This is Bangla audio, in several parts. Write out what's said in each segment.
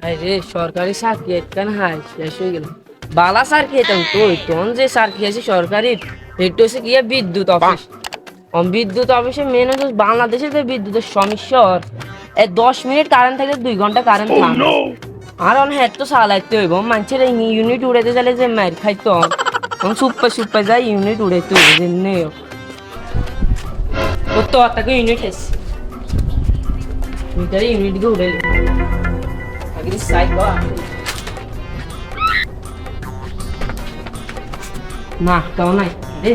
আরে সরকারি চাকরি একখান হাই শেষ হয়ে গেল। বালা চাকরি এতাম তো তখন যে চাকরি আছে সরকারি এটা হচ্ছে গিয়ে বিদ্যুৎ অফিস। বিদ্যুৎ অফিসে মেন হচ্ছে বাংলাদেশে যে বিদ্যুতের সমস্যা 10 মিনিট কারেন্ট থাকলে 2 ঘন্টা কারেন্ট থাকে। আর অন হেড তো চালাইতে হইব মানুষের ইউনিট উড়াইতে গেলে যে মার খাইতো সুপ্পা সুপ্পা যায় ইউনিট উড়াইতে হইব যেমনি ও তো তাকে ইউনিট এসে মিটারে ইউনিট কে উড়াইলে আগে সাইড বা না তাও নাই রে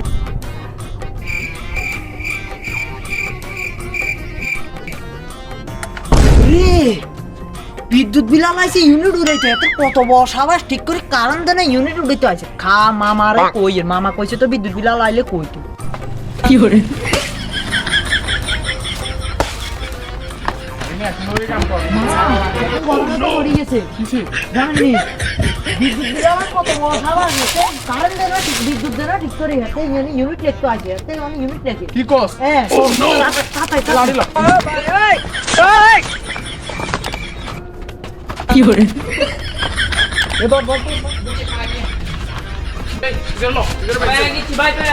বিদ্যুৎ বিল আলাইছে ইউনিট উড়াইতে এত কত বড় সাবাস ঠিক করে কারণ দেনা ইউনিট উড়াইতে আছে খা মামারে কই এর মামা কইছে তো বিদ্যুৎ বিল আলাইলে কই তো কি করে বিদ্যুৎ দেনা ঠিক করে ইউনিট লিখতে আছে ইউনিট লেখে কি কস হ্যাঁ কি করে এবার বল বাই বাই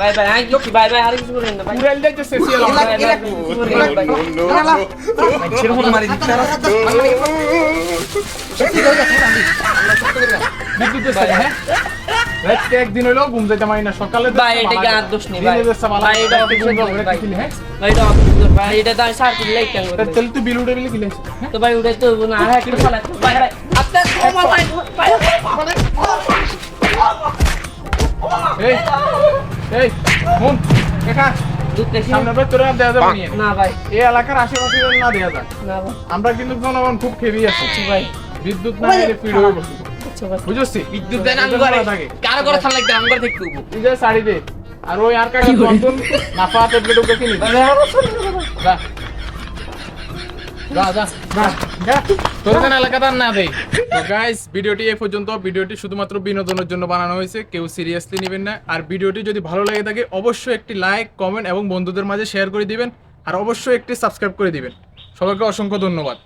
বাই বাই আই কি বাই বাই আর কিছু করেন না ভাই উড়াইল যাইতেছে সিএল সেরকম মারি দিচ্ছে বিদ্যুৎ দেছে হ্যাঁ রাতে একদিন হইলো ঘুম যাইতে মারি না সকালে ভাই এটা কি আর দোষ নেই ভাই ভাই এটা অফিসে ভাই হ্যাঁ ভাই এটা অফিসে ভাই এটা তো সার্কিট লাইট কেন করে তেল তো বিল উড়ে বিল কিলে তো ভাই উড়াই তো না আর একটু চালা ভাই ভাই আপনি ওমা ভাই এই এই ফোন দেখা দুধ দেখি সামনে ভাই তোরা দেয়া যাবে নিয়ে না ভাই এই এলাকার আশেপাশে না দেয়া যায় না ভাই আমরা কিন্তু জনগণ খুব খেবি আছি ভাই বিদ্যুৎ না এলে পিড় হয়ে বসে বুঝছিস বিদ্যুৎ দেন আম করে কার করে থাম লাগবে আম করে থেকে উবো এই যে শাড়ি দে আর ওই আর কাকা বন্ধন নাফা ট্যাবলেট ওকে কিনি যা যা যা যা তোর কোন এলাকাটা না দেই তো গাইস ভিডিওটি এই পর্যন্ত ভিডিওটি শুধুমাত্র বিনোদনের জন্য বানানো হয়েছে কেউ সিরিয়াসলি নেবেন না আর ভিডিওটি যদি ভালো লাগে থাকে অবশ্যই একটি লাইক কমেন্ট এবং বন্ধুদের মাঝে শেয়ার করে দিবেন আর অবশ্যই একটি সাবস্ক্রাইব করে দিবেন সবাইকে অসংখ্য ধন্যবাদ।